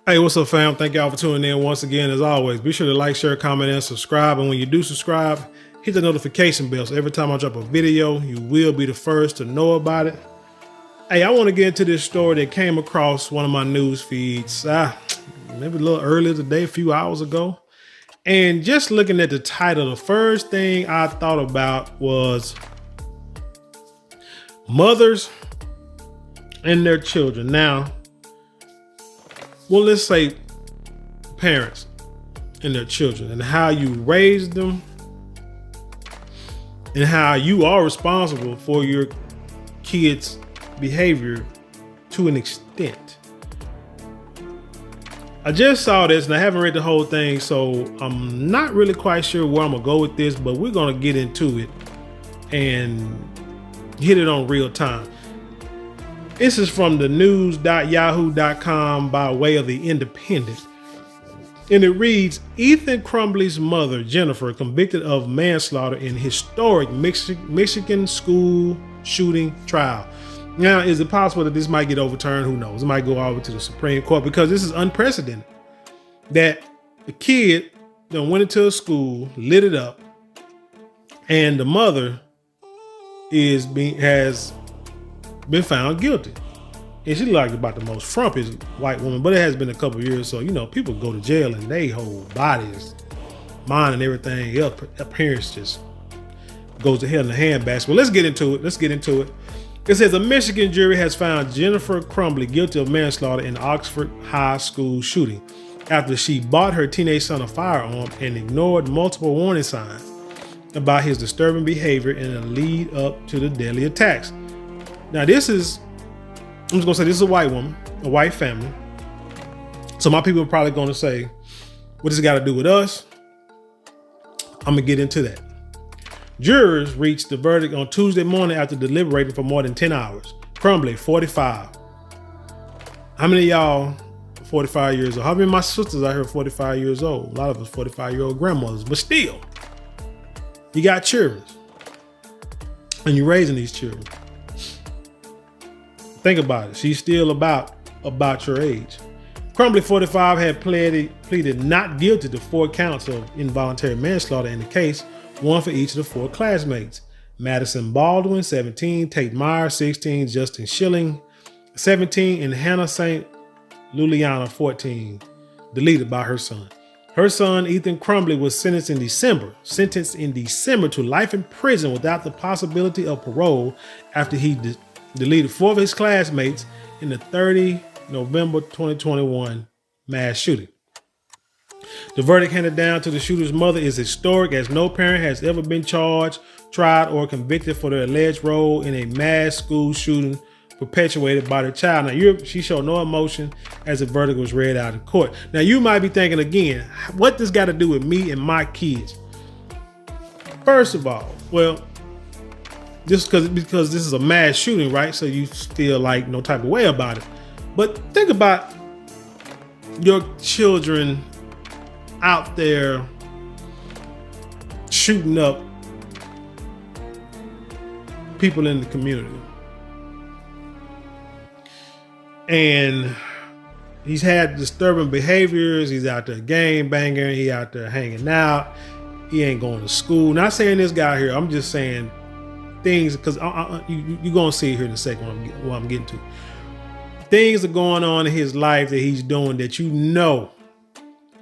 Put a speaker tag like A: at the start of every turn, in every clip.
A: Hey, what's up, fam? Thank y'all for tuning in once again. As always, be sure to like, share, comment, and subscribe. And when you do subscribe, hit the notification bell so every time I drop a video, you will be the first to know about it. Hey, I want to get into this story that came across one of my news feeds, maybe a little earlier today, a few hours ago. And just looking at the title, the first thing I thought about was mothers and their children. Now, well, let's say parents and their children and how you raise them and how you are responsible for your kids' behavior to an extent. I just saw this and I haven't read the whole thing, so I'm not really quite sure where I'm gonna go with this, but we're gonna get into it and hit it on real time. This is from the news.yahoo.com by way of the Independent. And it reads, Ethan Crumbley's mother, Jennifer, convicted of manslaughter in historic Michigan school shooting trial. Now, is it possible that this might get overturned? Who knows? It might go over to the Supreme Court because this is unprecedented. That the kid then went into a school, lit it up, and the mother has been found guilty. And she's like about the most frumpiest white woman, but it has been a couple of years. So, people go to jail and they whole bodies, mind and everything else, appearance just goes to hell in a handbasket. Well, let's get into it. It says a Michigan jury has found Jennifer Crumbley guilty of manslaughter in Oxford High School shooting after she bought her teenage son a firearm and ignored multiple warning signs about his disturbing behavior in the lead up to the deadly attacks. Now, I'm just gonna say this is a white woman, a white family. So my people are probably gonna say, what does it got to do with us? I'm gonna get into that. Jurors reached the verdict on Tuesday morning after deliberating for more than 10 hours. Crumbley, 45. How many of y'all 45 years old? How many of my sisters out here 45 years old? A lot of us 45-year-old grandmothers, but still, you got children and you're raising these children. Think about it. She's still about your age. Crumbley, 45, had pleaded not guilty to 4 counts of involuntary manslaughter in the case, one for each of the 4 classmates. Madison Baldwin, 17, Tate Meyer, 16, Justin Schilling, 17, and Hannah St. Luliana, 14, deleted by her son. Her son, Ethan Crumbley, was sentenced in December to life in prison without the possibility of parole after he deleted 4 of his classmates in the 30 November 2021 mass shooting. The verdict handed down to the shooter's mother is historic, as no parent has ever been charged, tried, or convicted for their alleged role in a mass school shooting perpetuated by their child. Now, she showed no emotion as the verdict was read out in court. Now, you might be thinking again, what this got to do with me and my kids? First of all, well, just because this is a mass shooting, right? So you feel like no type of way about it. But think about your children out there shooting up people in the community. And he's had disturbing behaviors. He's out there game banging. He out there hanging out. He ain't going to school. Not saying this guy here. I'm just saying things, because you're going to see it here in a second what I'm getting to. Things are going on in his life that he's doing that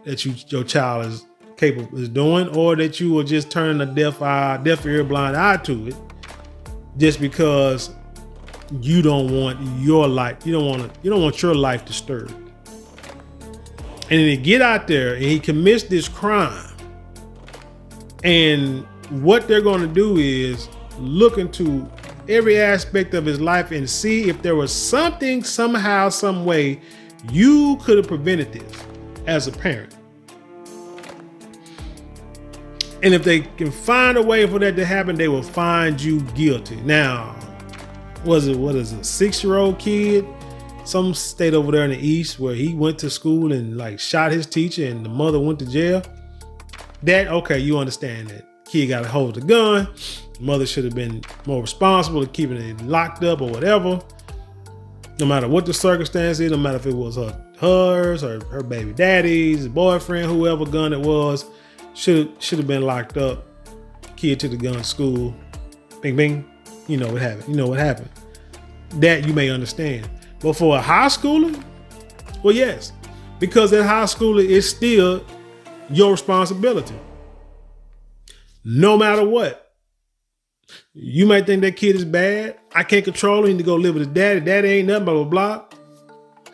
A: that your child is capable of doing, or that you will just turn a deaf ear, blind eye to it, just because you don't want your life, you don't want your life disturbed. And then he get out there and he commits this crime, and what they're going to do is look into every aspect of his life and see if there was something, somehow, some way you could have prevented this as a parent. And if they can find a way for that to happen, they will find you guilty. Now, what is it, 6-year-old kid? Some state over there in the East where he went to school and shot his teacher and the mother went to jail. Okay, you understand that. Kid got a hold of the gun. Mother should have been more responsible to keeping it locked up or whatever. No matter what the circumstance is, no matter if it was hers or her baby daddy's boyfriend, whoever gun it was, should have been locked up. Kid took the gun to school. Bing, bing. You know what happened. You know what happened. That you may understand. But for a high schooler, well, yes, because that high schooler is still your responsibility. No matter what. You might think that kid is bad. I can't control him. He need to go live with his daddy. Daddy ain't nothing, blah, blah, blah.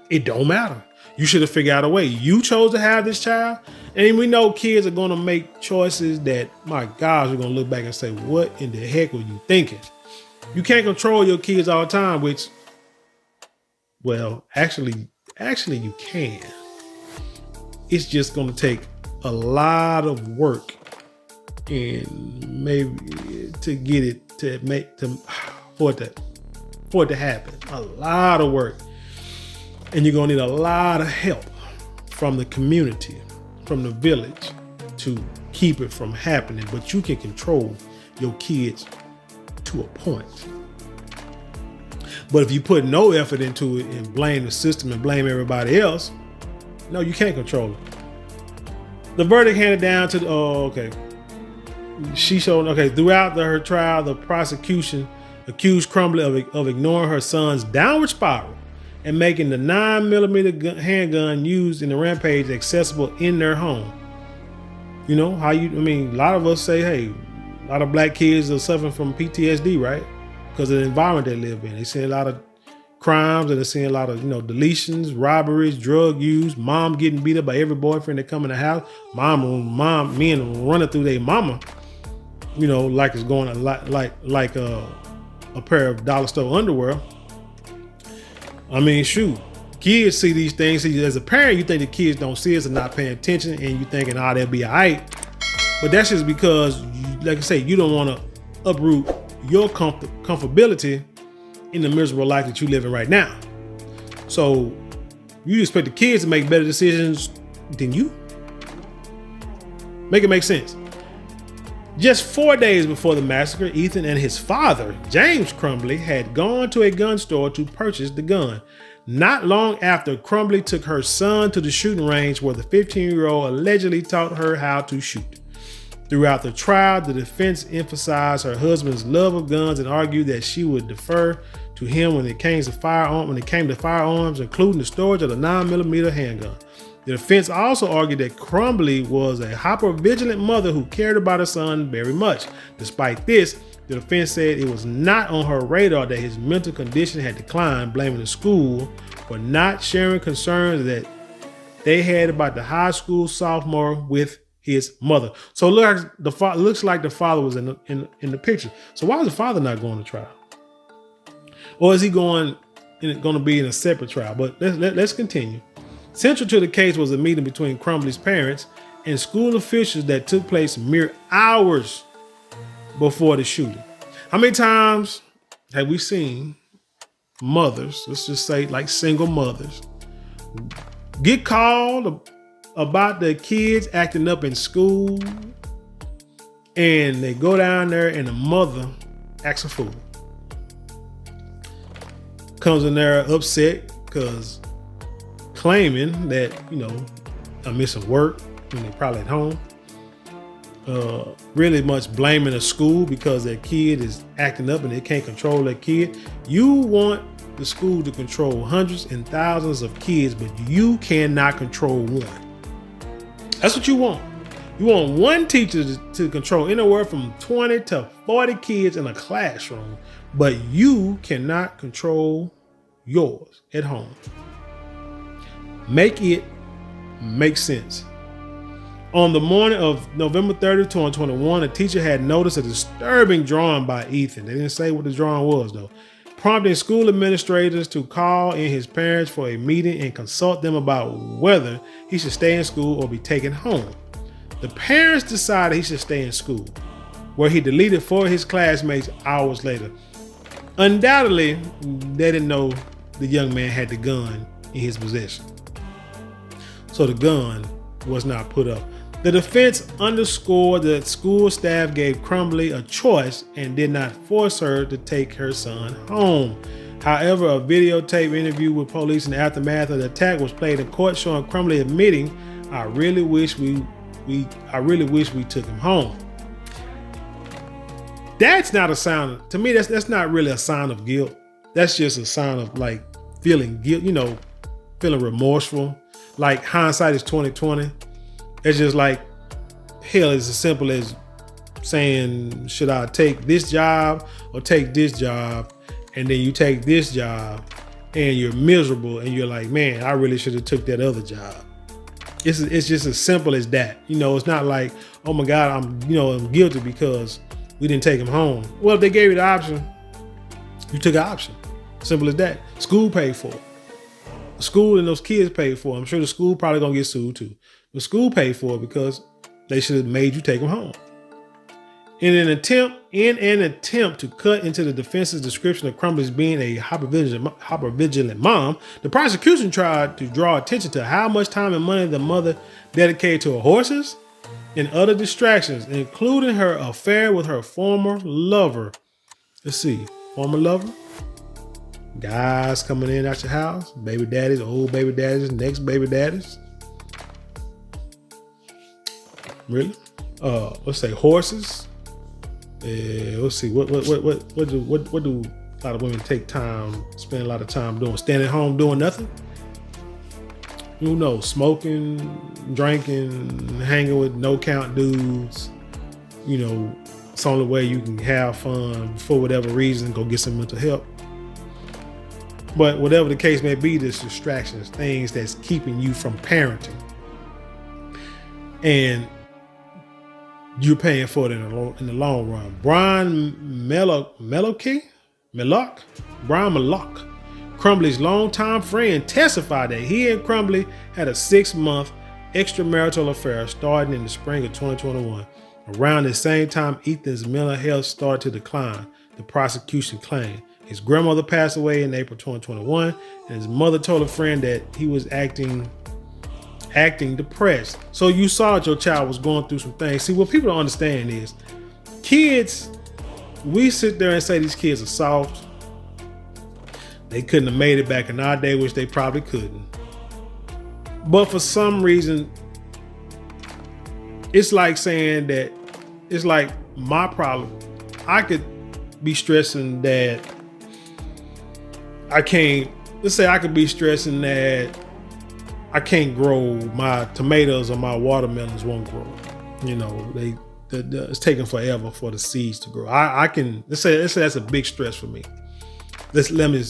A: It don't matter. You should have figured out a way. You chose to have this child. And we know kids are going to make choices that, my gosh, we're going to look back and say, what in the heck were you thinking? You can't control your kids all the time, which, well, actually you can. It's just going to take a lot of work and maybe to get it for it to happen. A lot of work. And you're gonna need a lot of help from the community, from the village, to keep it from happening. But you can control your kids to a point. But if you put no effort into it and blame the system and blame everybody else, no, you can't control it. The verdict handed down to throughout her trial, the prosecution accused Crumbly of ignoring her son's downward spiral and making the 9mm handgun used in the rampage accessible in their home. You know, a lot of us say, hey, a lot of black kids are suffering from PTSD, right? Because of the environment they live in. They see a lot of crimes and they're seeing a lot of, deletions, robberies, drug use, mom getting beat up by every boyfriend that come in the house, men running through their mama. Like it's going like a pair of dollar store underwear. Shoot, kids see these things. As a parent, you think the kids don't see us and not paying attention, and you thinking, they'll be all right. But that's just because, like I say, you don't want to uproot your comfortability in the miserable life that you live in right now. So you expect the kids to make better decisions than you? Make it make sense. Just 4 days before the massacre, Ethan and his father, James Crumbly, had gone to a gun store to purchase the gun. Not long after, Crumbly took her son to the shooting range where the 15-year-old allegedly taught her how to shoot. Throughout the trial, the defense emphasized her husband's love of guns and argued that she would defer to him when it came to firearms, including the storage of the 9mm handgun. The defense also argued that Crumbly was a hyper-vigilant mother who cared about her son very much. Despite this, the defense said it was not on her radar that his mental condition had declined, blaming the school for not sharing concerns that they had about the high school sophomore with his mother. So it looks like the father was in the picture. So why is the father not going to trial? Or is he going to be in a separate trial? But let's continue. Central to the case was a meeting between Crumbly's parents and school officials that took place mere hours before the shooting. How many times have we seen mothers, let's just say like single mothers, get called about their kids acting up in school, and they go down there and the mother acts a fool? Comes in there upset because claiming that, I'm missing work when they're probably at home. Really much blaming the school because their kid is acting up and they can't control their kid. You want the school to control hundreds and thousands of kids, but you cannot control one. That's what you want. You want one teacher to control anywhere from 20 to 40 kids in a classroom, but you cannot control yours at home. Make it make sense. On the morning of November 30th, 2021, a teacher had noticed a disturbing drawing by Ethan. They didn't say what the drawing was, though, prompting school administrators to call in his parents for a meeting and consult them about whether he should stay in school or be taken home. The parents decided he should stay in school, where he deleted 4 of his classmates hours later. Undoubtedly, they didn't know the young man had the gun in his possession, so the gun was not put up. The defense underscored that school staff gave Crumbly a choice and did not force her to take her son home. However, a videotape interview with police in the aftermath of the attack was played in court, showing Crumbley admitting, I really wish we took him home. That's not a sign, to me, that's not really a sign of guilt. That's just a sign of like feeling guilt, feeling remorseful. Like hindsight is 20/20. It's just like, hell, it's as simple as saying, should I take this job or take this job? And then you take this job and you're miserable and you're like, man, I really should have took that other job. It's just as simple as that. It's not like, oh my God, I'm guilty because we didn't take him home. Well, if they gave you the option, you took an option. Simple as that. School paid for it. The school and those kids paid for it. I'm sure the school probably gonna get sued too. The school paid for it because they should have made you take him home. In an attempt to cut into the defense's description of Crumbley's being a hypervigilant mom, the prosecution tried to draw attention to how much time and money the mother dedicated to her horses and other distractions, including her affair with her former lover. Let's see, former lover? Guys coming in at your house, baby daddies, old baby daddies, next baby daddies. Really? Let's say horses. Let's see. What do a lot of women spend a lot of time doing? Staying at home doing nothing? Who knows? Smoking, drinking, hanging with no count dudes. It's the only way you can have fun for whatever reason, go get some mental help. But whatever the case may be, there's distractions, things that's keeping you from parenting. And you're paying for it in the long run. Brian Mallock, Crumbley's longtime friend, testified that he and Crumbley had a 6-month extramarital affair starting in the spring of 2021. Around the same time, Ethan's mental health started to decline, the prosecution claimed. His grandmother passed away in April 2021, and his mother told a friend that he was acting depressed. So you saw that your child was going through some things. See, what people don't understand is kids, we sit there and say these kids are soft. They couldn't have made it back in our day, which they probably couldn't. But for some reason, it's like saying that it's like my problem. I could be stressing that I could be stressing that I can't grow my tomatoes or my watermelons won't grow. It's taking forever for the seeds to grow. Let's say that's a big stress for me. Let me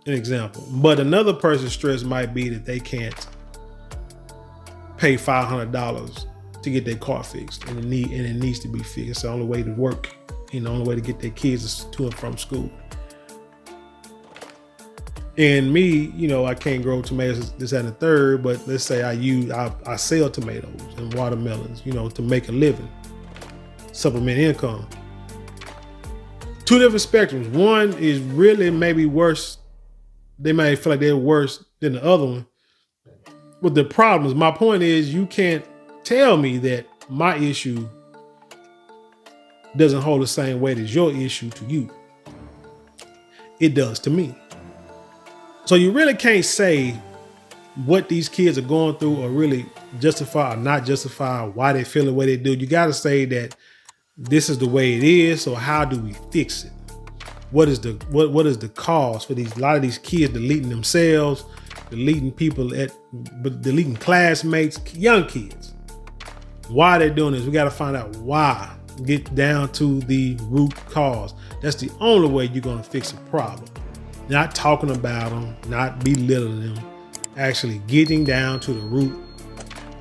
A: an example. But another person's stress might be that they can't pay $500 to get their car fixed, and it needs to be fixed. It's the only way to work, the only way to get their kids to and from school. And me, I can't grow tomatoes, this, that, and the third, but let's say I sell tomatoes and watermelons, to make a living, supplement income. Two different spectrums. One is really maybe worse. They may feel like they're worse than the other one. But the problem is, my point is, you can't tell me that my issue doesn't hold the same weight as your issue to you. It does to me. So you really can't say what these kids are going through or really justify or not justify why they feel the way they do. You got to say that this is the way it is. So how do we fix it? What is the cause for a lot of these kids deleting themselves, deleting people, deleting classmates, young kids? Why they're doing this? We got to find out why. Get down to the root cause. That's the only way you're going to fix a problem. Not talking about them, not belittling them, actually getting down to the root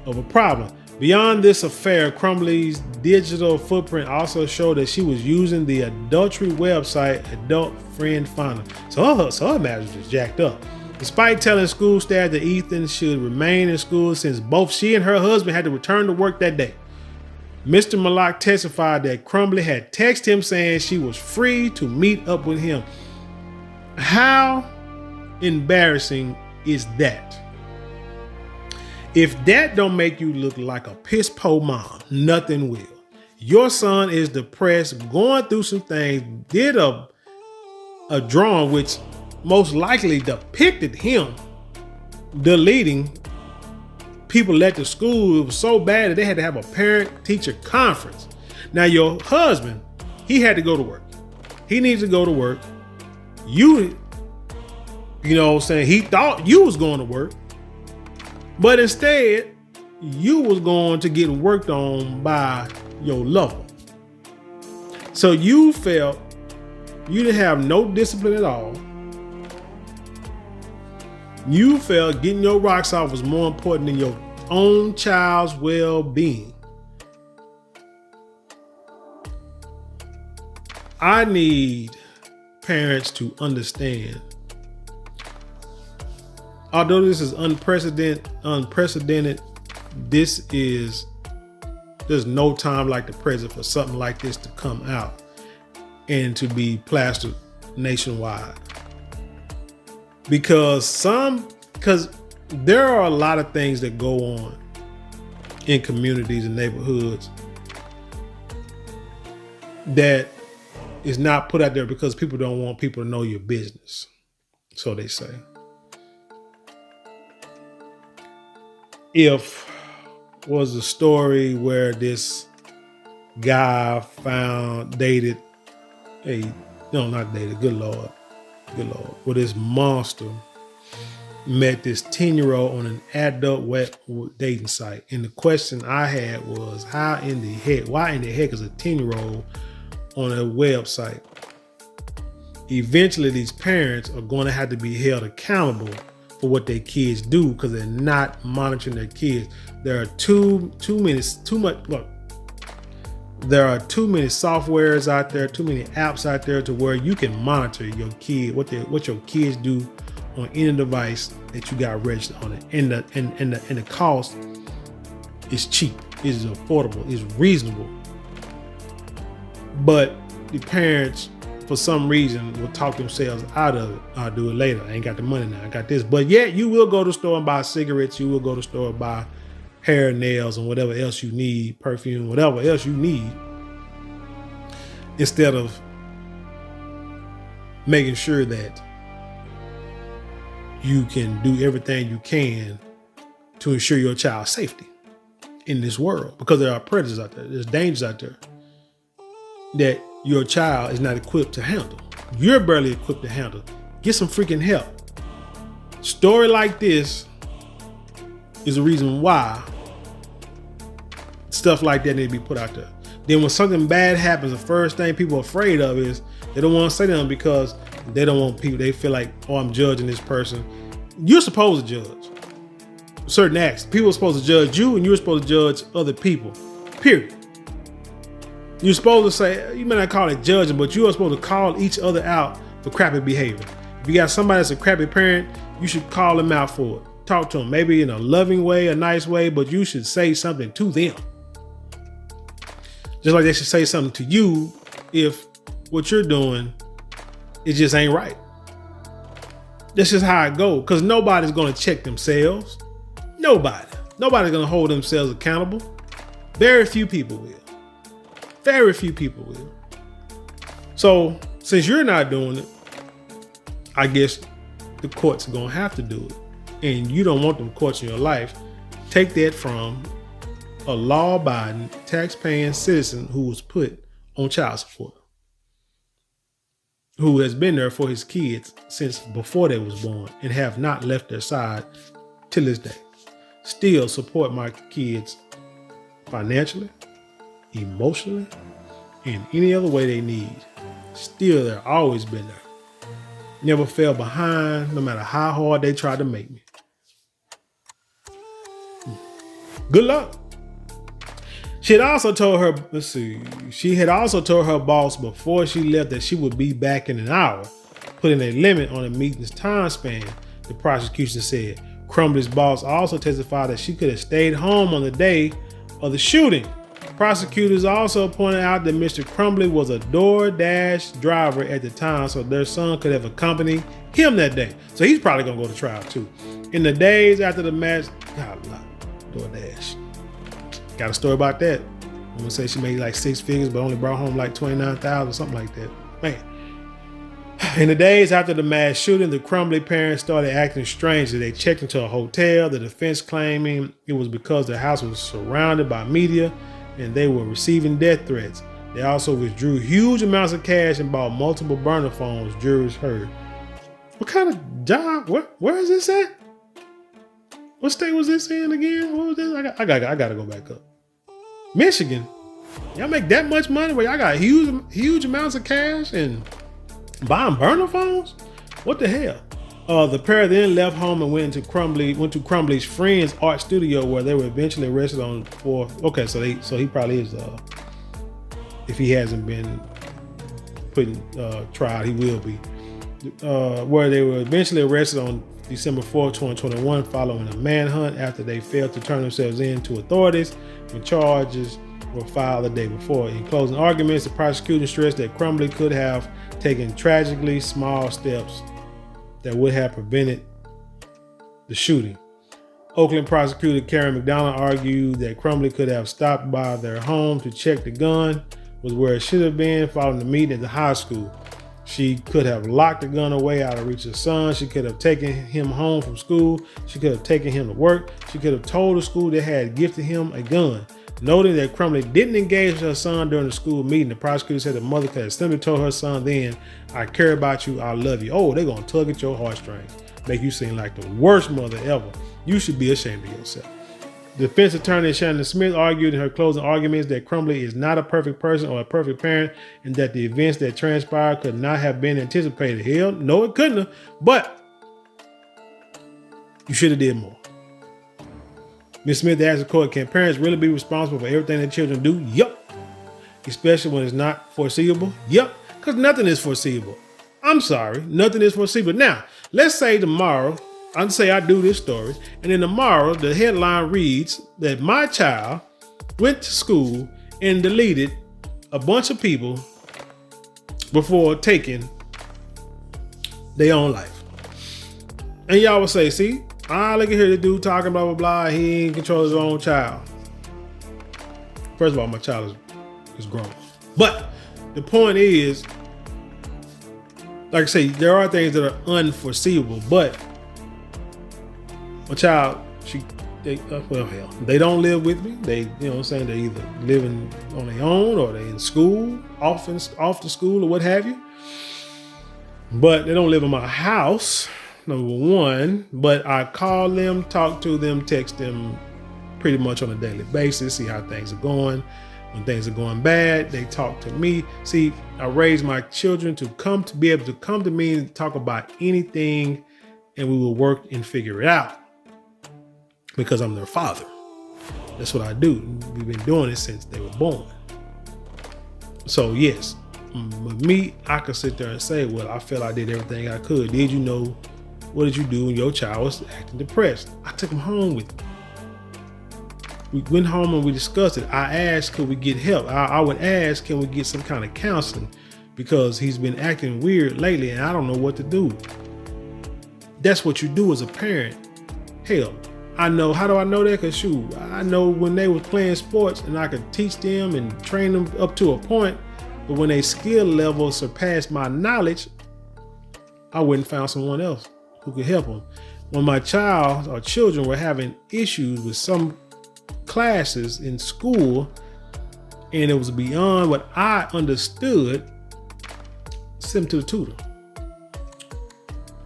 A: of a problem. Beyond this affair, Crumbley's digital footprint also showed that she was using the adultery website Adult Friend Finder. So her marriage was jacked up. Despite telling school staff that Ethan should remain in school since both she and her husband had to return to work that day, Mr. Mallock testified that Crumbley had texted him saying she was free to meet up with him. How embarrassing is that? If that don't make you look like a piss po mom, nothing will. Your son is depressed, going through some things, did a drawing, which most likely depicted him deleting people at the school. It was so bad that they had to have a parent-teacher conference. Now, your husband, he had to go to work. He needs to go to work. You know what I'm saying? He thought you was going to work, but instead, you was going to get worked on by your lover. So you felt you didn't have no discipline at all. You felt getting your rocks off was more important than your own child's well-being. I need parents to understand, although this is unprecedented, there's no time like the present for something like this to come out and to be plastered nationwide. Because there are a lot of things that go on in communities and neighborhoods that is not put out there because people don't want people to know your business. So they say. If was a story where this guy good Lord, where this monster met this 10-year-old on an adult web dating site. And the question I had was, why in the heck is a 10-year-old on a website? Eventually, these parents are going to have to be held accountable for what their kids do because they're not monitoring their kids. There are too many softwares out there, too many apps out there to where you can monitor your kid, what your kids do on any device that you got registered on it. And the cost is cheap, is affordable, is reasonable. But the parents, for some reason, will talk themselves out of it. I'll do it later. I ain't got the money now. I got this. But yet you will go to the store and buy cigarettes. You will go to the store and buy hair, nails, and whatever else you need, perfume, whatever else you need, instead of making sure that you can do everything you can to ensure your child's safety in this world. Because there are predators out there. There's dangers out there that your child is not equipped to handle. You're barely equipped to handle. Get some freaking help. Story like this is the reason why stuff like that need to be put out there. Then when something bad happens, the first thing people are afraid of is they don't want to say them because they don't want people, they feel like, oh, I'm judging this person. You're supposed to judge certain acts. People are supposed to judge you and you're supposed to judge other people, period. You're supposed to say, you may not call it judging, but you are supposed to call each other out for crappy behavior. If you got somebody that's a crappy parent, you should call them out for it. Talk to them, maybe in a loving way, a nice way, but you should say something to them. Just like they should say something to you if what you're doing, it just ain't right. That's just how it goes, because nobody's going to check themselves. Nobody's going to hold themselves accountable. Very few people will. Very few people will. So since you're not doing it, I guess the courts are going to have to do it. And you don't want them courts in your life. Take that from a law-abiding, tax-paying citizen who was put on child support, who has been there for his kids since before they was born and have not left their side till this day. Still support my kids financially, emotionally, in any other way they need. Still there, always been there. Never fell behind, no matter how hard they tried to make me. Good luck. She had also told her boss before she left that she would be back in an hour, putting a limit on the meeting's time span, the prosecution said. Crumbly's boss also testified that she could have stayed home on the day of the shooting. Prosecutors also pointed out that Mr. Crumbly was a DoorDash driver at the time, so their son could have accompanied him that day. So he's probably going to go to trial too. In the days after the match, DoorDash. Got a story about that. I'm going to say she made like 6 figures, but only brought home like 29,000, something like that. Man. In the days after the mass shooting, the Crumbly parents started acting strangely. They checked into a hotel, the defense claiming it was because the house was surrounded by media and they were receiving death threats. They also withdrew huge amounts of cash and bought multiple burner phones, jurors heard. What kind of job? Where is this at? What state was this in again? What was this? I gotta go back up. Michigan. Y'all make that much money where y'all got huge amounts of cash and buying burner phones? What the hell? The pair then left home and went to Crumbly's friend's art studio where they were eventually arrested on for. Okay, so he probably is. If he hasn't been tried, he will be. Where they were eventually arrested on December 4, 2021, following a manhunt after they failed to turn themselves in to authorities when charges were filed the day before. In closing arguments, the prosecution stressed that Crumbly could have taken tragically small steps that would have prevented the shooting. Oakland prosecutor Karen McDonald argued that Crumbly could have stopped by their home to check the gun was where it should have been following the meeting at the high school. She could have locked the gun away out of reach of the son. She could have taken him home from school. She could have taken him to work. She could have told the school they had gifted him a gun. Noting that Crumbly didn't engage with her son during the school meeting, the prosecutor said the mother could have simply told her son then, "I care about you, I love you." Oh, they're going to tug at your heartstrings. Make you seem like the worst mother ever. You should be ashamed of yourself. Defense attorney Shannon Smith argued in her closing arguments that Crumbly is not a perfect person or a perfect parent and that the events that transpired could not have been anticipated. Hell, no, it couldn't have, but you should have did more. Ms. Smith asked the court, can parents really be responsible for everything their children do? Yup. Especially when it's not foreseeable? Yup, because nothing is foreseeable. I'm sorry, nothing is foreseeable. Now, let's say tomorrow, I'd say I do this story, and then tomorrow the headline reads that my child went to school and deleted a bunch of people before taking their own life. And y'all will say, see, look at here, the dude talking blah, blah, blah. He ain't control his own child. First of all, my child is grown. But the point is, like I say, there are things that are unforeseeable, but my child, they don't live with me. They, you know what I'm saying? They either living on their own or they in school, off to school or what have you. But they don't live in my house, number one. But I call them, talk to them, text them pretty much on a daily basis, see how things are going. When things are going bad, they talk to me. See, I raise my children to be able to come to me and talk about anything, and we will work and figure it out. Because I'm their father. That's what I do. We've been doing it since they were born. So yes, with me, I could sit there and say, well, I feel I did everything I could. Did you know, what did you do when your child was acting depressed? I took him home with me. We went home and we discussed it. I asked, could we get help? I would ask, can we get some kind of counseling? Because he's been acting weird lately and I don't know what to do. That's what you do as a parent. Hell, I know. How do I know that? Because shoot, I know when they were playing sports and I could teach them and train them up to a point, but when their skill level surpassed my knowledge, I went and found someone else who could help them. When my child or children were having issues with some classes in school and it was beyond what I understood, send them to the tutor.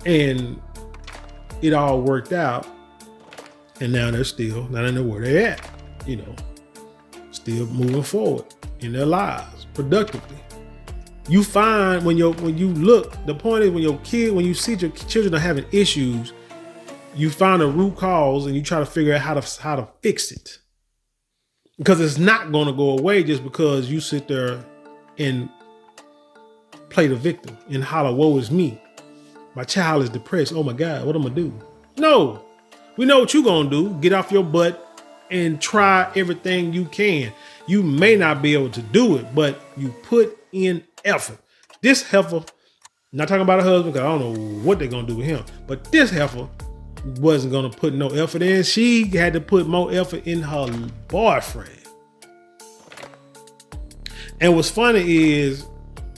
A: And it all worked out. And now they're still not in where they're at, you know, still moving forward in their lives productively. You find when you look, the point is when you see your children are having issues, you find a root cause and you try to figure out how to fix it. Because it's not going to go away just because you sit there and play the victim and holler, woe is me. My child is depressed. Oh my God, what am I gonna do? No. We know what you're going to do. Get off your butt and try everything you can. You may not be able to do it, but you put in effort. This heifer, not talking about a husband, because I don't know what they're going to do with him, but this heifer wasn't going to put no effort in. She had to put more effort in her boyfriend. And what's funny is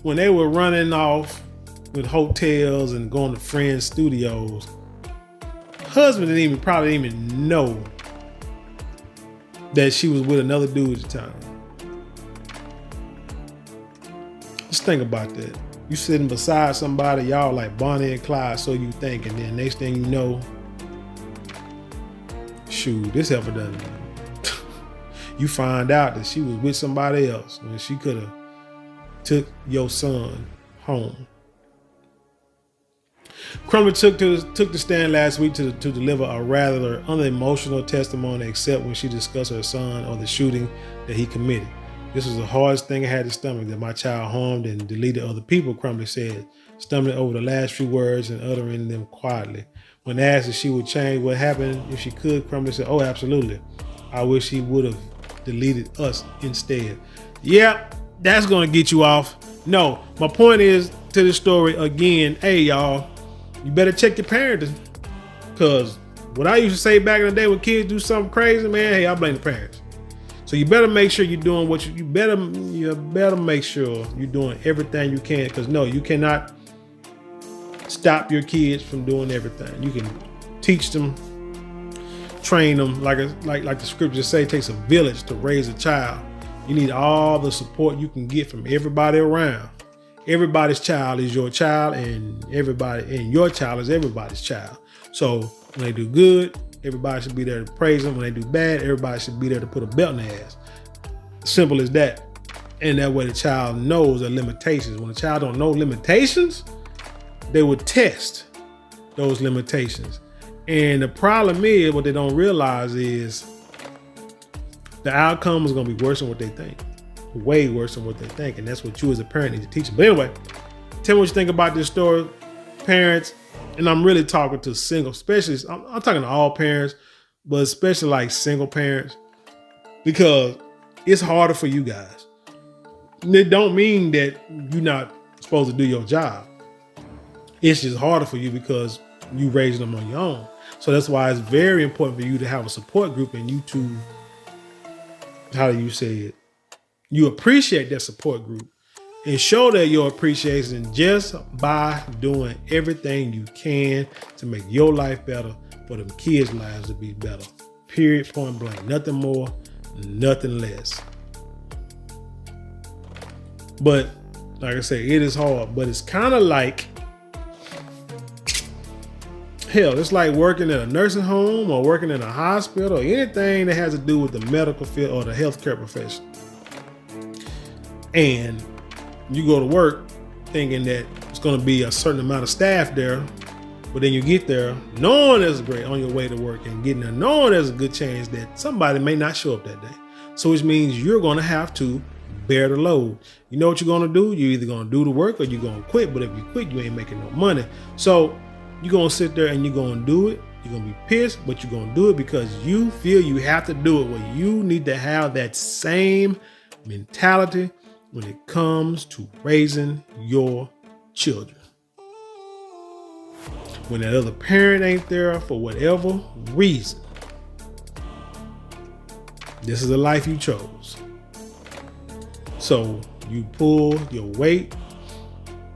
A: when they were running off with hotels and going to friends' studios. Husband probably didn't even know that she was with another dude at the time. Just think about that. You sitting beside somebody, y'all like Bonnie and Clyde, so you think, and then next thing you know, shoot, this ever done. You find out that she was with somebody else when she could have took your son home. Crumbly took the stand last week to deliver a rather unemotional testimony, except when she discussed her son or the shooting that he committed. This was the hardest thing I had to stomach, that my child harmed and deleted other people, Crumbly said, stumbling over the last few words and uttering them quietly. When asked if she would change what happened if she could, Crumbly said, "Oh, absolutely. I wish he would have deleted us instead." Yeah, that's going to get you off. No, my point is to this story again, hey, y'all, you better check your parenting. Because what I used to say back in the day when kids do something crazy, man, hey, I blame the parents. So you better make sure you're doing what you better make sure you're doing everything you can, because no, you cannot stop your kids from doing everything. You can teach them, train them, like the scriptures say, it takes a village to raise a child. You need all the support you can get from everybody around. Everybody's child is your child, and your child is everybody's child. So when they do good, everybody should be there to praise them. When they do bad, everybody should be there to put a belt in their ass. Simple as that. And that way the child knows the limitations. When a child don't know limitations, they would test those limitations. And the problem is, what they don't realize is the outcome is going to be worse than what they think. Way worse than what they think. And that's what you as a parent need to teach them. But anyway, tell me what you think about this story, parents. And I'm really talking to single, especially, I'm talking to all parents, but especially like single parents, because it's harder for you guys. And it don't mean that you're not supposed to do your job. It's just harder for you because you raising them on your own. So that's why it's very important for you to have a support group, and you to, how do you say it? You appreciate that support group and show that your appreciation just by doing everything you can to make your life better, for them kids' lives to be better. Period, point blank. Nothing more, nothing less. But like I say, it is hard, but it's kind of like, hell, it's like working in a nursing home or working in a hospital or anything that has to do with the medical field or the healthcare profession. And you go to work thinking that it's going to be a certain amount of staff there, but then you get there knowing there's great on your way to work, and getting there knowing there's a good chance that somebody may not show up that day. So which means you're going to have to bear the load. You know what you're going to do? You're either going to do the work or you're going to quit. But if you quit, you ain't making no money. So you're going to sit there and you're going to do it. You're going to be pissed, but you're going to do it because you feel you have to do it. Well, you need to have that same mentality when it comes to raising your children. When that other parent ain't there for whatever reason, this is the life you chose. So you pull your weight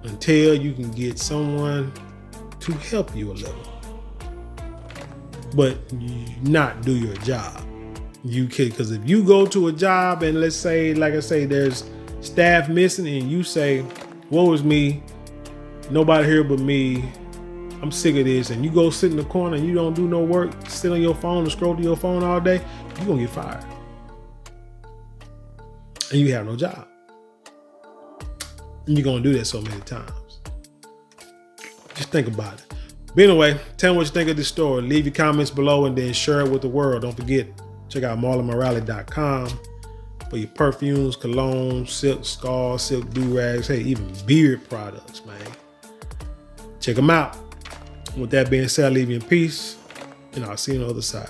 A: until you can get someone to help you a little, but not do your job. You can, because if you go to a job and let's say, like I say, there's staff missing, and you say, woe is me, nobody here but me, I'm sick of this, and you go sit in the corner and you don't do no work, sit on your phone and scroll to your phone all day, you're gonna get fired. And you have no job. And you're gonna do that so many times. Just think about it. But anyway, tell me what you think of this story. Leave your comments below and then share it with the world. Don't forget, check out marlonmorale.com for your perfumes, cologne, silk scarves, silk do-rags, hey, even beard products, man. Check them out. With that being said, I leave you in peace, and I'll see you on the other side.